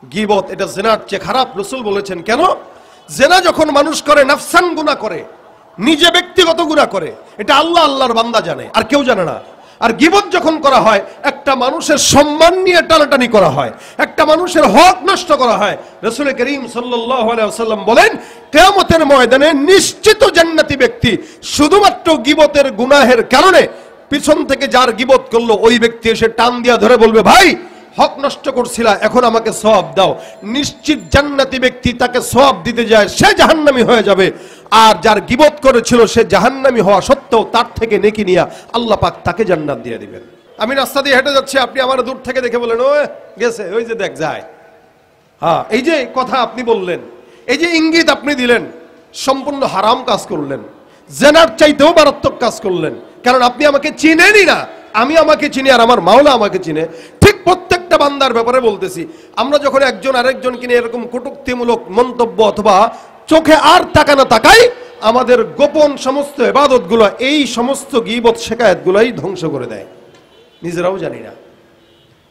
গীবত এটা জিনার চেয়ে খারাপ। রাসূল বলেছেন কেন? জিনা যখন মানুষ করে নাফসান গুনাহ করে, নিজে ব্যক্তিগত গুনাহ করে, এটা আল্লাহর বান্দা জানে, আর কেউ জানে না। আর গীবত যখন করা হয়, একটা মানুষের সম্মান নিয়ে টানাটানি করা হয়, একটা মানুষের হক নষ্ট করা হয়। রাসূল করিম সাল্লাল্লাহু আলাইহি ওয়াসাল্লাম বলেন, কিয়ামতের ময়দানে নিশ্চিত জান্নাতি ব্যক্তি শুধুমাত্র গীবতের গুনাহের কারণে পিছন থেকে যার গীবত করলো ওই ব্যক্তি এসে টান দিয়া ধরে বলবে, ভাই হক নষ্ট করছিলা, এখন আমাকে সওয়াব দাও। নিশ্চিত জান্নাতি ব্যক্তি তাকে সওয়াব দিতে যায়, সে জাহান্নামী হয়ে যাবে। আর যার গীবত করেছিল সে জাহান্নামী হওয়া সত্ত্বেও তার থেকে নেকি নিয়ে আল্লাহ পাক তাকে জান্নাত দিয়ে দিবেন। আমি রাস্তা দিয়ে হেঁটে যাচ্ছি, আপনি আমার দূর থেকে দেখে বলেন, ও গেছে, ওই যে দেখ যায়। হ্যাঁ, এই যে কথা আপনি বললেন, এই যে ইঙ্গিত আপনি দিলেন, সম্পূর্ণ হারাম কাজ করলেন, জেনার চাইতেও মারাত্মক কাজ করলেন। কারণ আপনি আমাকে চিনেনই না, আমি আমাকে চিনি আর আমার মাওলা আমাকে চিনে। ঠিক প্রত্যেকটা বান্দার ব্যাপারে বলতেছি, আমরা যখন একজন আরেকজনকে নিয়ে এরকম কটূক্তিমূলক মন্তব্য অথবা চোখে আর তাকানো তাকাই, আমাদের গোপন সমস্ত ইবাদতগুলো, এই সমস্ত গীবত শিকায়াতগুলোই ধ্বংস করে দেয়, নিজেরাও জানি না।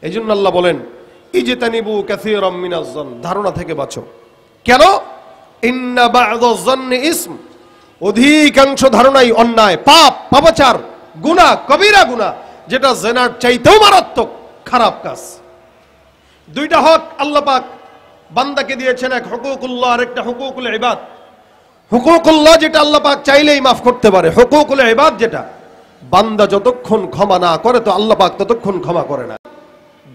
এই জন্য আল্লাহ বলেন, ইজতানিবু কাসীরাম মিনাজ যন, ধারণা থেকে বাঁচো। কেন? ইন্না বা'দাজ যন্নি ইসম, অধিকাংশ ধারণাই অন্যায়, পাপ, পাপাচার, গুনাহ, কবিরা গুনাহ, যেটা জিনার চাইতেও মারাত্মক খারাপ কাজ। দুইটা হক আল্লাহ পাক বান্দাকে দিয়েছেন, এক হুকুকুল্লাহ আর একটা হুকুকুল ইবাদ। হুকুকুল্লাহ যেটা আল্লাহ পাক চাইলেই মাফ করতে পারে, হুকুকুল ইবাদ যেটা বান্দা যতক্ষণ ক্ষমা না করে তো আল্লাহ পাক ততক্ষণ ক্ষমা করে না।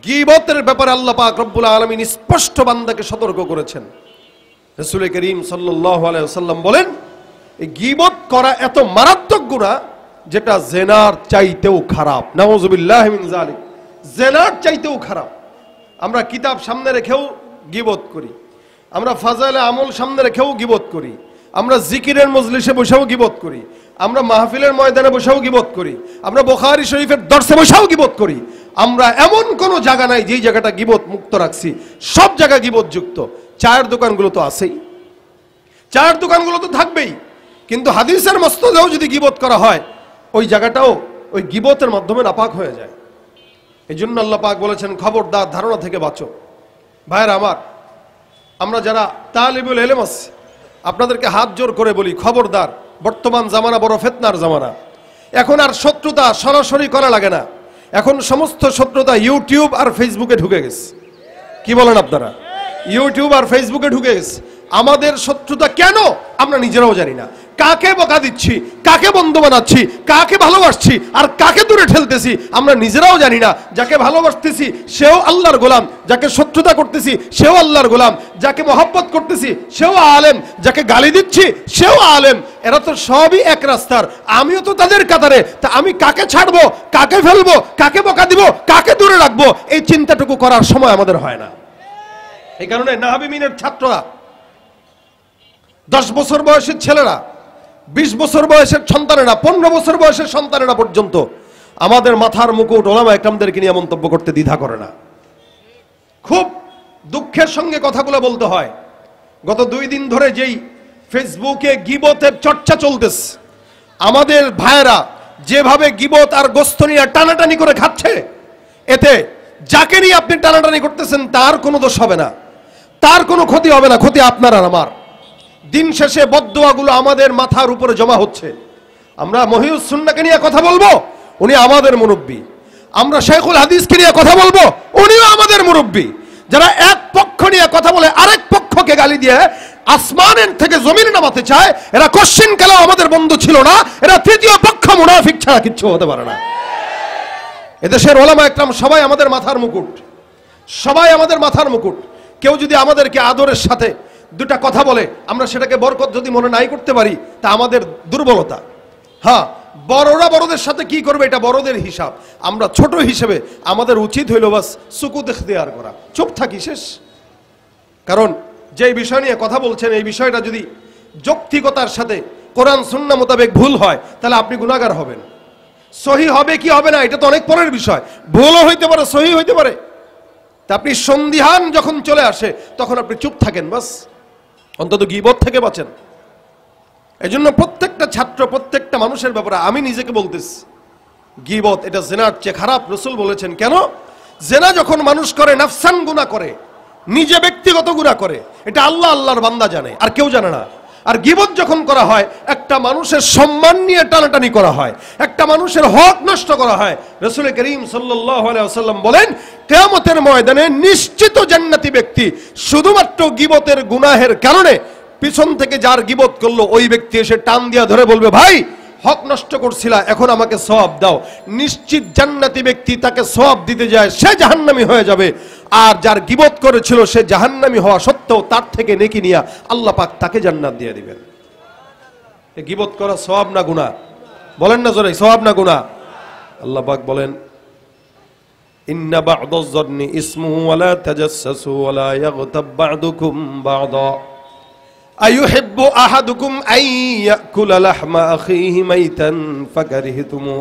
গীবতের ব্যাপারে আল্লাহ পাক রব্বুল আলামিন স্পষ্ট বান্দাকে সতর্ক করেছেন। রাসূল করিম সাল্লাল্লাহু আলাইহি ওয়াসাল্লাম বলেন, এই গীবত করা এত মারাত্মক গুনাহ যেটা জিনার চাইতেও খারাপ। নাউযুবিল্লাহি মিন যালিক, জিনার চাইতেও খারাপ। আমরা কিতাব সামনে রেখেও গীবত করি, আমরা ফাজাইলে আমল সামনে রেখেও গীবত করি, আমরা জিকিরের মজলিসে বসেও গীবত করি, আমরা মাহফিলের ময়দানে বসেও গীবত করি, আমরা বুখারী শরীফের দর্সে বসেও গীবত করি। আমরা এমন কোনো জায়গা নাই যেই জায়গাটা গীবত মুক্ত রাখছি, সব জায়গা গীবত যুক্ত। চায়ের দোকানগুলো তো আছেই, চায়ের দোকানগুলো তো থাকবেই, কিন্তু হাদিসের মসনদেও যদি গীবত করা হয়, ওই জায়গাটাও ওই গীবতের মাধ্যমে নাপাক হয়ে যায়। এই জন্য আল্লাহ পাক বলেছেন, খবরদার, ধারণা থেকে বাঁচো। ভাইরা আমার, আমরা যারা তালিবুল ইলম আছি, আপনাদেরকে হাত জোর করে বলি, খবরদার, বর্তমান জামানা বড় ফিতনার জামানা। এখন আর শত্রুতা সরাসরি করা লাগে না, এখন সমস্ত শত্রুতা ইউটিউব আর ফেসবুকে ঢুকে গেছে। কি বলেন আপনারা? ইউটিউব আর ফেসবুকে ঢুকে গেছে। আমাদের শত্রুতা কেন আমরা নিজেরাও জানি না। কাকে বকা দিচ্ছি, কাকে বন্ধু বানাচ্ছি, কাকে ভালোবাসছি আর কাকে দূরে ঠেলতেছি আমরা নিজেরাও জানি না। যাকে ভালোবাসতেছি সেও আল্লাহর গোলাম, যাকে শত্রুতা করতেছি সেও আল্লাহর গোলাম, যাকে মহব্বত করতেছি সেও আলেম, যাকে গালি দিচ্ছি সেও আলেম। এরা তো সবই এক রাস্তার, আমিও তো তাদের কাতারে। তা আমি কাকে ছাড়বো, কাকে ফেলবো, কাকে বকা দিব, কাকে দূরে রাখবো, এই চিন্তাটুকু করার সময় আমাদের হয় না। এই কারণে নাহাবি মিনের ছাত্ররা, 10 বছর বয়সের ছেলেরা, 20 বছর বয়সের সন্তানেরা, 15 বছর বয়সের সন্তানেরা পর্যন্ত আমাদের মাথার মুকুট ওলামা একরামদেরকে নিয়ে মন্তব্য করতে দ্বিধা করে না। খুব দুঃখের সঙ্গে কথাগুলো বলতে হয়, গত 2 দিন ধরে যেই ফেসবুকে গীবতের চর্চা চলতেছে, আমাদের ভাইয়েরা যেভাবে গীবত আর গোস্ত নিয়ে টানাটানি করে খাচ্ছে, এতে যাকে নিয়ে আপনি টানাটানি করতেছেন তার কোনো দোষ হবে না, তার কোনো ক্ষতি হবে না, ক্ষতি আপনার আর আমার। দিন শেষে বদদোয়াগুলো আমাদের মাথার উপরে জমা হচ্ছে। আমরা মহিউস সুন্নাহকে নিয়ে কথা বলবো, উনি আমাদের মুরব্বী। আমরা শেখুল হাদিসকে নিয়ে কথা বলবো, উনিও আমাদের মুরব্বী। যারা এক পক্ষ নিয়ে কথা বলে আরেক পক্ষকে গালি দিয়ে আসমানের থেকে জমিনে নামাতে চায়, এরা কোশ্চিন কালেও আমাদের বন্ধু ছিল না, এরা তৃতীয় পক্ষ মুনাফিক ছাড়া কিচ্ছু হতে পারে না। এদেশের ওলামা একরাম সবাই আমাদের মাথার মুকুট, সবাই আমাদের মাথার মুকুট। কেউ যদি আমাদেরকে আদরের সাথে দুটা কথা বলে, আমরা সেটাকে বরকত যদি মনে নাই করতে পারি, তা আমাদের দুর্বলতা। হ্যাঁ, বড়রা বড়দের সাথে কি করবে এটা বড়দের হিসাব, আমরা ছোট হিসেবে আমাদের উচিত হইল বাস সুকুত ইখতিয়ার করা, চুপ থাকি, শেষ। কারণ যে বিষয় নিয়ে কথা বলছেন, এই বিষয়টা যদি যৌক্তিকতার সাথে কোরআন সুন্নাহ মোতাবেক ভুল হয়, তাহলে আপনি গুনাহগার হবেন। সহি হবে কি হবে না এটা তো অনেক পরের বিষয়, ভুলও হইতে পারে, সহি হইতে পারে। তা আপনি সন্দিহান যখন চলে আসে তখন আপনি চুপ থাকেন, বাস, অন্তত গীবত থেকে বাঁচেন। এজন্য প্রত্যেকটা ছাত্র, প্রত্যেকটা মানুষের ব্যাপারে আমি নিজেকে বলতেছি, গীবত এটা জিনার চেয়ে খারাপ। রাসূল বলেছেন কেন? জিনা যখন মানুষ করে নাফসান গুনাহ করে, নিজে ব্যক্তিগত গুনাহ করে, এটা আল্লাহ আল্লাহর বান্দা জানে, আর কেউ জানে না। আর গীবত যখন করা হয়, একটা মানুষের সম্মান নিয়ে টানাটানি করা হয়, একটা মানুষের হক নষ্ট করা হয়। রাসূল করিম সাল্লাল্লাহু আলাইহি ওয়াসাল্লাম বলেন, কিয়ামতের ময়দানে নিশ্চিত জান্নাতি ব্যক্তি শুধুমাত্র গীবতের গুনাহের কারণে পিছন থেকে যার গীবত করলো ওই ব্যক্তি এসে টান দিয়া ধরে বলবে, ভাই হক নষ্ট করছিলা, এখন আমাকে সওয়াব দাও। নিশ্চিত জান্নাতি ব্যক্তি তাকে সওয়াব দিতে যায়, সে জাহান্নামী হয়ে যাবে। আর যার গীবত করেছিল সে জাহান্নামী হওয়া সত্ত্বেও তার থেকে নেকি নিয়া আল্লাহ পাক তাকে জান্নাত দিয়ে দিবেন। এই গীবত করা সওয়াব না গুনাহ? বলেন না জোরে, সওয়াব না গুনাহ? আল্লাহ পাক বলেন, ইন্না বা'দাজ যন্নি ইসমুহু ওয়া লা তাজাসসু ওয়া লা ইয়াগতাব বা'দুকুম বা'দা আইয়ুহিব্বু আহাদুকুম আন ইয়াকুলা লাহমা আখিহি মাইতান ফাকারিহতুমু।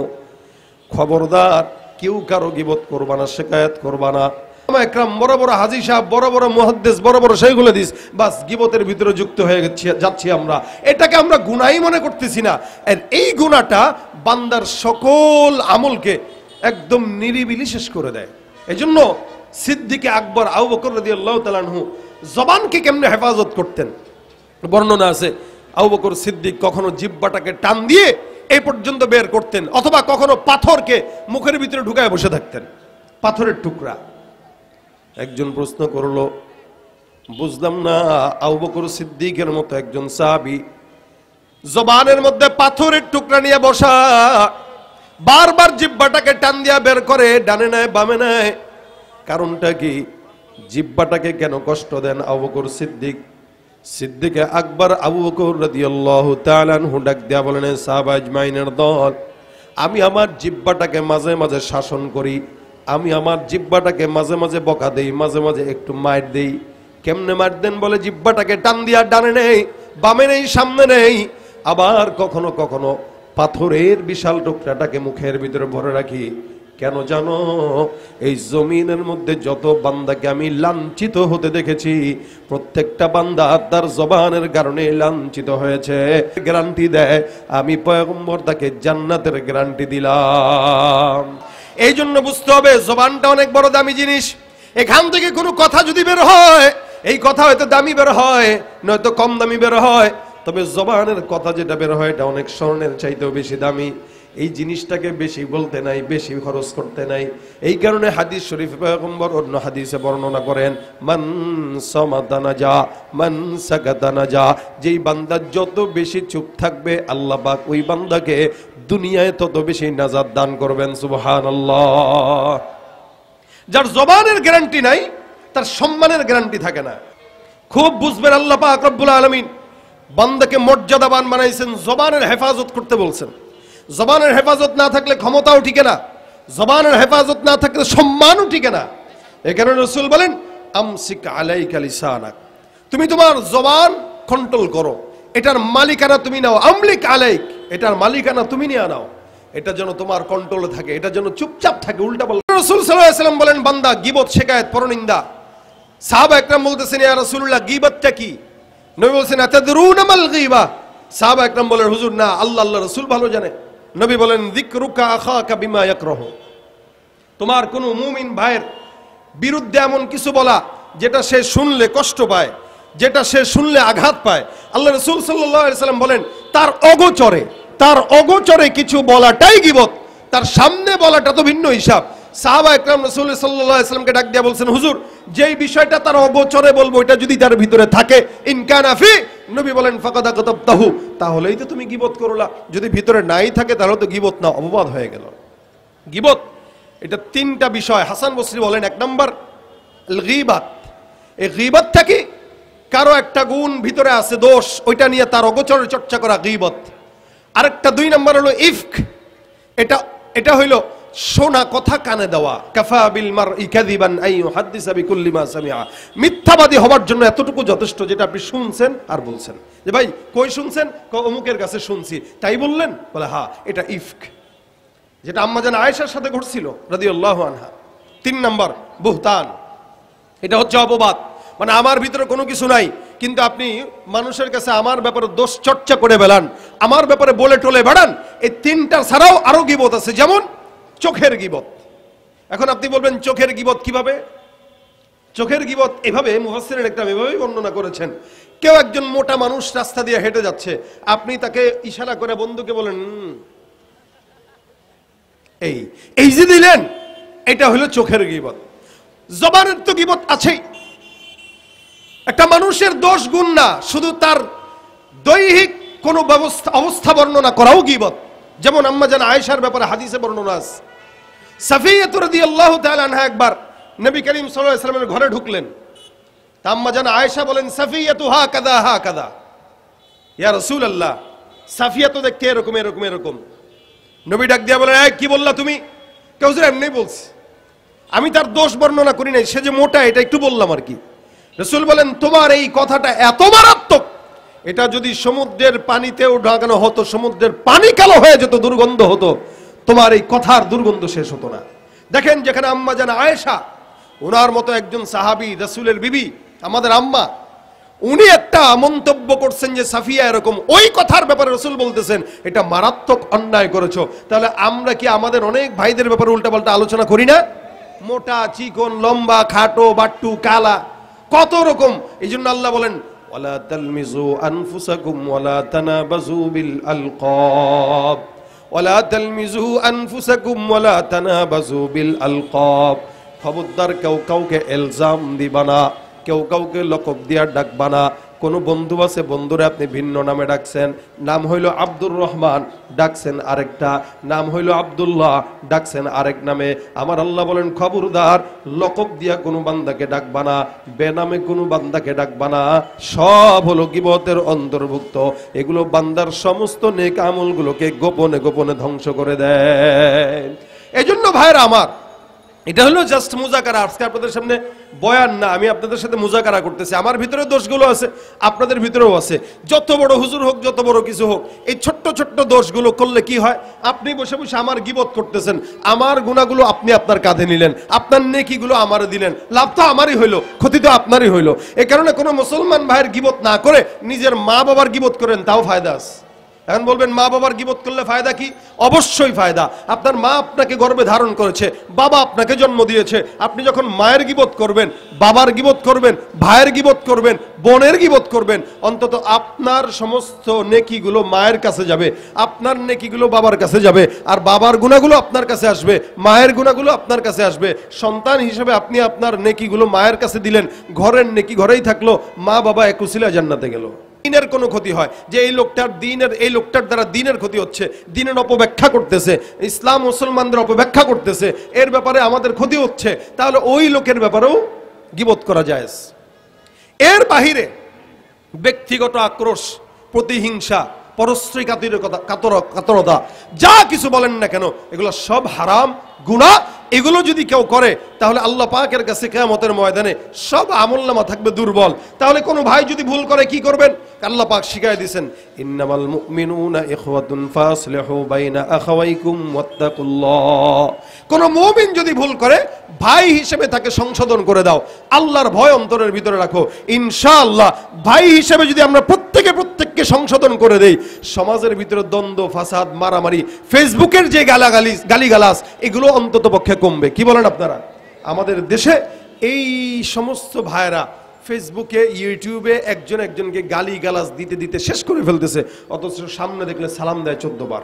খবরদার, কেউ কারো গীবত করবা না, শিকায়াত করবা না। একরাম বড় বড় হাজী সাহেব, বড় বড় মুহাদ্দিস, বড় বড় শাইখুল হাদিস, বাস গীবতের ভিতরে যুক্ত হয়ে যাচ্ছি আমরা। এটাকে আমরা গুনাহই মনে করতেছি না। আর এই গুনাহটা বান্দার সকল আমলকে একদম নিরিবিলি শেষ করে দেয়। এজন্য সিদ্দিক আকবর আবু বকর রাদিয়াল্লাহু তাআলা আনহু জবানকে কেমনে হেফাজত করতেন, বর্ণনা আছে। আবু বকর সিদ্দিক কখনো জিহ্বাটাকে টান দিয়ে এই পর্যন্ত বের করতেন, অথবা কখনো পাথরকে মুখের ভিতরে ঢুকায় বসে থাকতেন, পাথরের টুকরা। একজন প্রশ্ন করলো, বুঝলাম না, আবু বকর সিদ্দিকের মতো একজন সাহাবী জবানের মধ্যে পাথরের টুকরা নিয়ে বসা, বারবার জিহ্বাটাকে টান দিয়া বের করে, ডানে নেয় বামে নেয়, কারণটা কি? জিহ্বাটাকে কেন কষ্ট দেন আবু বকর সিদ্দিক? সিদ্দিক আকবর আবু বকর রাদিয়াল্লাহু তাআলা আনহু ডাক দিয়া বলেন, সাহাবা আজমাইনের দল, আমি আমার জিহ্বাটাকে মাঝে মাঝে শাসন করি, আমি আমার জিহ্বাটাকে মাঝে মাঝে বকা দেই, মাঝে মাঝে একটু মার দেই। কেমনে মার দেন? বলে জিহ্বাটাকে টান দিয়া ডানে নেই বামে নেই সামনে নেই, আবার কখনো কখনো পাথরের বিশাল টুকরাটাকে মুখের ভিতরে ভরে রাখি। কেন জানো? এই জমিনের মধ্যে যত বান্দাকে আমি লাঞ্ছিত হতে দেখেছি, প্রত্যেকটা বান্দা তার জবানের কারণে লাঞ্ছিত হয়েছে। গ্যারান্টি দেয়, আমি পয়গম্বর তাকে জান্নাতের গ্যারান্টি দিলাম। এই জন্য বুঝতে হবে জবানটা অনেক বড় দামি জিনিস। এখান থেকে কোনো কথা যদি বের হয়, এই কথা হয়তো দামি বের হয়, নয়তো কম দামি বের হয়, তবে জবানের কথা যেটা বের হয় এটা অনেক স্বর্ণের চাইতেও বেশি দামি। এই জিনিসটাকে বেশি বলতে নাই, বেশি খরচ করতে নাই। এই কারণে হাদিস শরীফ পয়গম্বর অন্য হাদিসে বর্ণনা করেন, মান সামাতা নাজা মান সাকাতা নাজা। যেই বান্দা যত বেশি চুপ থাকবে আল্লাহ পাক ওই বান্দাকে দুনিয়ায় তত বেশি নাজাত দান করবেন। সুবহানাল্লাহ। যার জবানের গ্যারান্টি নাই তার সম্মানের গ্যারান্টি থাকে না। খুব বুঝবেন, আল্লাহ পাক রব্বুল আলামিন বান্দাকে মর্যাদাবান বানাইছেন, জবানের হেফাজত করতে বলছেন। জবানের হেফাজত না থাকলে ক্ষমতাও টিকে না, জবানের হেফাজত না থাকলে সম্মানও টিকে না। এই কারণে রাসূল বলেন, আমসিক আলাইকা লিসানাক, তুমি তোমার জবান কন্ট্রোল করো, এটার মালিকানা তুমি নাও। আমলিক আলাইক, এটার মালিকানা তুমি নিয়ে নাও, এটা যেন তোমার কন্ট্রোলে থাকে, এটা যেন চুপচাপ থাকে, উল্টা বলে। রাসূল সাল্লাল্লাহু আলাইহি ওয়াসাল্লাম বলেন, বান্দা গীবত, শিকায়াত, পরনিন্দা। সাহাবা একরাম বলতেছেন, ইয়া রাসূলুল্লাহ, গীবতটা কি? নবী বলেন, আতাদরুনা মাল গীবা? সাহাবা একরাম বলেন, হুজুর না, আল্লাহ রাসূল ভালো জানে। নবী বলেন, যিকরুকা আখাকা বিমা ইয়াকরাহু, তোমার কোন মুমিন ভাইয়ের বিরুদ্ধে এমন কিছু বলা যেটা সে শুনলে কষ্ট পায়, যেটা সে শুনলে আঘাত পায়। আল্লাহ রাসূল সাল্লাল্লাহু আলাইহি ওয়াসাল্লাম বলেন, তার অগোচরে কিছু বলাটাই গীবত, তার সামনে বলাটা তো ভিন্ন হিসাব। সাহাবা একরাম রাসূল সাল্লাল্লাহু আলাইহি ওয়াসাল্লামকে ডাক দিয়া বলছেন, হুজুর, যেই বিষয়টা তার অগোচরে বলবো এটা যদি তার ভিতরে থাকে, ইন কানা ফি, নবী বলেন ফাকাদ কাতাবতাহু, তাহলেই তো তুমি গীবত করলা। যদি ভিতরে নাই থাকে তাহলে তো গীবত না, অপবাদ হয়ে গেল। গীবত এটা তিনটা বিষয়। হাসান বসরি বলেন, এক নম্বর গীবাত। এই গীবাতটা কি? কারো একটা গুণ ভিতরে আছে, দোষ, ওইটা নিয়ে তার অগোচরে চর্চা করা গীবত। আরেকটা দুই নম্বর হলো ইফক, এটা হইল শোনা কথা কানে দেওয়া। কাফা বিল মারই কাযিবান আই ইউহাদ্দিসা বিকুল্লি মা সামিআ, মিথ্যাবাদী হওয়ার জন্য এতটুকু যথেষ্ট যেটা আপনি শুনছেন আর বলছেন। যে ভাই কই শুনছেন? অমুকের কাছে শুনছি, তাই বললেন? বলে হ্যাঁ, এটা ইফক, যেটা আম্মা জান আয়েশার সাথে ঘটছিল রাদিয়াল্লাহু আনহা। তিন নম্বর বুহতান, এটা হচ্ছে অপবাদ। মানে আমার ভিতরে কোনো কিছু নাই, কিন্তু আপনি মানুষের কাছে আমার ব্যাপারে দোষ চর্চা করে বেড়ান, আমার ব্যাপারে বলে টলে বেড়ান। এই তিনটা ছাড়াও আরো গীবত আছে, যেমন চোখের গীবত। এখন আপনি বলবেন চোখের গীবত কিভাবে? চোখের গীবত এভাবে মুফাসসিরিন একরাম এভাবেই বর্ণনা করেছেন। কেউ একজন মোটা মানুষ রাস্তা দিয়ে হেঁটে যাচ্ছে, আপনি তাকে ইশারা করে বন্ধুকে বলেন এই যে দিলেন, এটা হলো চোখের গীবত। জবানের তো গীবত আছেই। একটা মানুষের দোষ গুণ না, শুধু তার দৈহিক কোন অবস্থা বর্ণনা করাও গীবত। যেমন আম্মা জান আয়েশার ব্যাপারে হাদিসে বর্ণনা আছে, সাফিয়া রাদিয়াল্লাহু তাআলা আনহা একবার নবী করিম সাল্লাল্লাহু আলাইহি ওয়াসাল্লামের ঘরে ঢুকলেন। তা আম্মা জান আয়েশা বলেন, সাফিয়া তো হাকাদা হাকাদা, ইয়া রাসূলুল্লাহ, সাফিয়া তো দেখতে এরকম এরকম এরকম। নবী ডাক দিয়া বলেন, কি বললা তুমি? কেউ যে এমনি বলছে, আমি তার দোষ বর্ণনা করি নাই, সে যে মোটা এটা একটু বললাম আর কি। রাসূল বলেন, তোমার এই কথাটা এত মারাত্মক, এটা যদি সমুদ্রের পানিতেও ঢাকানো হতো, সমুদ্রের পানি কালো হয়ে যেত, দুর্গন্ধ হতো, তোমার এই কথার দুর্গন্ধ শেষ হতো না। দেখেন, যেখানে আম্মা জান আয়েশা, ওনার মতো একজন সাহাবী, রাসূলের বিবি, আমাদের আম্মা, উনি একটা মন্তব্য করছেন যে সাফিয়া এরকম, ওই কথার ব্যাপারে রাসূল বলতেছেন এটা মারাত্মক অন্যায় করেছো। তাহলে আমরা কি আমাদের অনেক ভাইদের ব্যাপারে উল্টাপাল্টা আলোচনা করি না? মোটা, চিকন, লম্বা, খাটো, বাট্টু, কালা, কত রকম। এই জন্য আল্লাহ বলেন, ওয়ালা তালমিজু আনফুসাকুম ওয়ালা তানাবাজু বিল আলকাব, ওয়ালা তালমিজু আনফুসাকুম ওয়ালা তানাবাজু বিল আলকাব। খবরদার কেউ কাউকে ইলজাম দিবা না, কেউ কাউকে লকব দিয়া ডাকবা না। কোন বন্ধু আছে, বন্ধুরে আপনি ভিন্ন নামে ডাকছেন, নাম হইল আব্দুর রহমান, ডাকছেন আরেকটা, নাম হইল আব্দুল্লাহ, ডাকছেন আরেক নামে। আমার আল্লাহ বলেন, খবরদার লকব দিয়া কোনো বান্দাকে ডাকবা না, বেনামে কোনো বান্দাকে ডাকবা না। সব হলো গীবতের অন্তর্ভুক্ত। এগুলো বান্দার সমস্ত নেক আমলগুলোকে গোপনে গোপনে ধ্বংস করে দেয়। এজন্য ভাইরা আমার, এটা হলো জাস্ট মুজাকারা। আজকে আপনাদের সামনে বয়ান না, আমি আপনাদের সাথে মুজাকারা করতেছি। আমার ভিতরে দোষগুলো আছে, আপনাদের ভিতরেও আছে। যত বড় হুজুর হোক, যত বড় কিছু হোক, এই ছোট্ট ছোট্ট দোষগুলো করলে কি হয়? আপনি বসে বসে আমার গীবত করতেছেন, আমার গুনাহগুলো আপনি আপনার কাঁধে নিলেন, আপনার নেকিগুলো আমারে দিলেন। লাভ তো আমারই হইলো, ক্ষতি তো আপনারই হইলো। এই কারণে কোনো মুসলমান ভাইয়ের গীবত না করে নিজের মা বাবার গীবত করেন, তাও ফায়দা আছে। এখন বলবেন মা বাবার গীবত করলে ফায়দা কি? অবশ্যই ফায়দা। আপনার মা আপনাকে গর্ভে ধারণ করেছে, বাবা আপনাকে জন্ম দিয়েছে। আপনি যখন মায়ের গীবত করবেন, বাবার গীবত করবেন, ভাইয়ের গীবত করবেন, বোনের গীবত করবেন, অন্তত আপনার সমস্ত নেকিগুলো মায়ের কাছে যাবে, আপনার নেকিগুলো বাবার কাছে যাবে, আর বাবার গুনাহগুলো আপনার কাছে আসবে, মায়ের গুনাহগুলো আপনার কাছে আসবে। সন্তান হিসেবে আপনি আপনার নেকিগুলো মায়ের কাছে দিলেন, ঘরের নেকি ঘরেই থাকলো, মা বাবা এক উসিলায় জান্নাতে গেল। দিনের কোনো ক্ষতি হয় যে এই লোকটার দ্বারা দিনের ক্ষতি হচ্ছে, দিনের অপব্যাখ্যা করতেছে, ইসলাম মুসলমানদের অপব্যাখ্যা করতেছে, এর ব্যাপারে আমাদের ক্ষতি হচ্ছে, তাহলে ওই লোকের ব্যাপারেও গীবত করা যায়। এর বাহিরে ব্যক্তিগত আক্রোশ, প্রতিহিংসা, পরশ্রী কাতরতা, যা কিছু বলেন না কেন, এগুলো সব হারাম, গুনাহ। এগুলো যদি কেউ করে তাহলে আল্লাহ পাকের কাছে কিয়ামতের ময়দানে সব আমলনামা থাকবে দুর্বল। তাহলে কোনো ভাই যদি ভুল করে কি করবেন? আল্লাহ পাক শিখাই দিয়েছেন, ইন্নামাল মুমিনুনা ইখওয়াতুন ফাসলিহু বাইনা আখাওয়াইকুম ওয়াত্তাকুল্লাহ। কোন মুমিন যদি ভুল করে, ভাই হিসেবে তাকে সংশোধন করে দাও, আল্লাহর ভয় অন্তরের ভিতরে রাখো। ইনশাআল্লাহ ভাই হিসেবে যদি আমরা প্রত্যেককে সংশোধন করে দেই, সমাজের ভিতরে দ্বন্দ্ব, ফাসাদ, মারামারি, ফেসবুকের যে গালিগালাজ, এগুলো অন্তত পক্ষে কমবে। কি বলেন আপনারা? আমাদের দেশে এই সমস্ত ভাইরা ফেসবুকে, ইউটিউবে একজনকে গালিগালাজ দিতে দিতে শেষ করে ফেলতেছে, অথচ সামনে দেখলে সালাম দেয় 14 বার,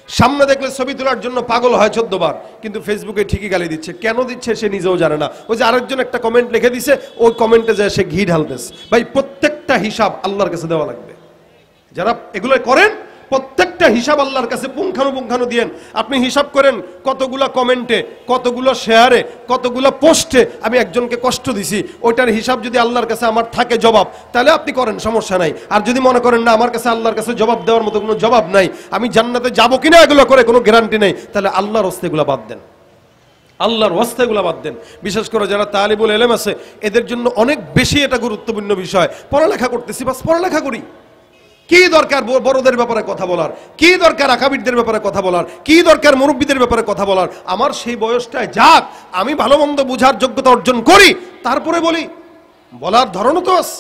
সামনে দেখলে ছবি তোলার জন্য পাগল হয় 14 বার, কিন্তু ফেসবুকে ঠিকই গালি দিচ্ছে। কেন দিচ্ছে সে নিজেও জানে না। ওই যে আরেকজন একটা কমেন্ট লিখে দিছে, ওই কমেন্টে যায় সে ঘি ঢালতেছে। ভাই, প্রত্যেকটা হিসাব আল্লাহর কাছে দেওয়া লাগবে। যারা এগুলো করেন, প্রত্যেকটা হিসাব আল্লাহর কাছে পুঙ্খানুপুঙ্খানু দিয়েন। আপনি হিসাব করেন কতগুলা কমেন্টে, কতগুলো শেয়ারে, কতগুলো পোস্টে আমি একজনকে কষ্ট দিছি, ওইটার হিসাব যদি আল্লাহর কাছে আমার থাকে জবাব, তাহলে আপনি করেন, সমস্যা নাই। আর যদি মনে করেন না আমার কাছে আল্লাহর কাছে জবাব দেওয়ার মতো কোনো জবাব নাই, আমি জান্নাতে যাবো কিনা এগুলো করে কোনো গ্যারান্টি নেই, তাহলে আল্লাহর ওয়াস্তে এগুলো বাদ দেন, আল্লাহর ওয়াস্তে এগুলো বাদ দেন। বিশেষ করে যারা তালিবুল ইলম আছে, এদের জন্য অনেক বেশি এটা গুরুত্বপূর্ণ বিষয়। পড়ালেখা করতেছি, বাস পড়ালেখা করি। কি দরকার বড়দের ব্যাপারে কথা বলার, কি দরকার আকাবিরদের ব্যাপারে কথা বলার, কি দরকার মুরব্বীদের ব্যাপারে কথা বলার? আমার সেই বয়সটায় যাক, আমি ভালো মন্দ বুঝার যোগ্যতা অর্জন করি, তারপরে বলি। বলার ধরনও তো আছে,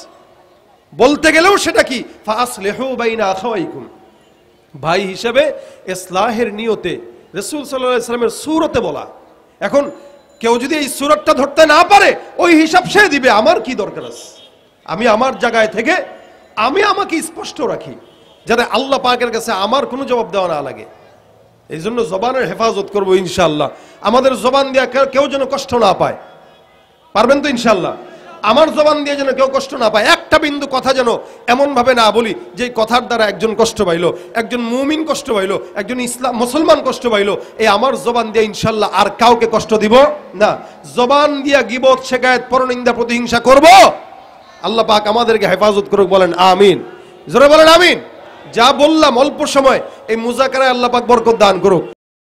বলতে গেলেও সেটা কি, ফাসলিহু বাইনা আখাওয়াইকুম, ভাই হিসেবে ইসলাহের নিয়তে রাসূল সাল্লাল্লাহু আলাইহি ওয়াসাল্লামের সূরতে বলা। এখন কেউ যদি এই সুরতটা ধরতে না পারে ওই হিসাব সে দিবে, আমার কি দরকার আছে? আমি আমার জায়গায় থেকে আমি আমাকে স্পষ্ট রাখি, যাতে আল্লাহ পাকের কাছে আমার কোনো জবাব দেওয়া না লাগে। এই জন্য জবানের হেফাজত করবো ইনশাআল্লাহ। আমাদের জবান দিয়ে কেউ যেন কষ্ট না পায়, পারবেন তো ইনশাআল্লাহ? আমার জবান দিয়ে যেন কেউ কষ্ট না পায়, একটা বিন্দু কথা যেন এমন ভাবে না বলি যে কথার দ্বারা একজন কষ্ট পাইলো, একজন মুমিন কষ্ট পাইলো, একজন ইসলাম মুসলমান কষ্ট পাইলো। এই আমার জবান দিয়ে ইনশাআল্লাহ আর কাউকে কষ্ট দিব না। জবান দিয়া গীবত, শিকায়েত, পরনিন্দা, প্রতিহিংসা করব, আল্লাহ পাক আমাদেরকে হেফাজত করুক, বলেন আমিন। জোরে বলেন আমিন। যা বললাম অল্প সময়, এই মুজাকারায় আল্লাহ পাক বরকত দান করুক।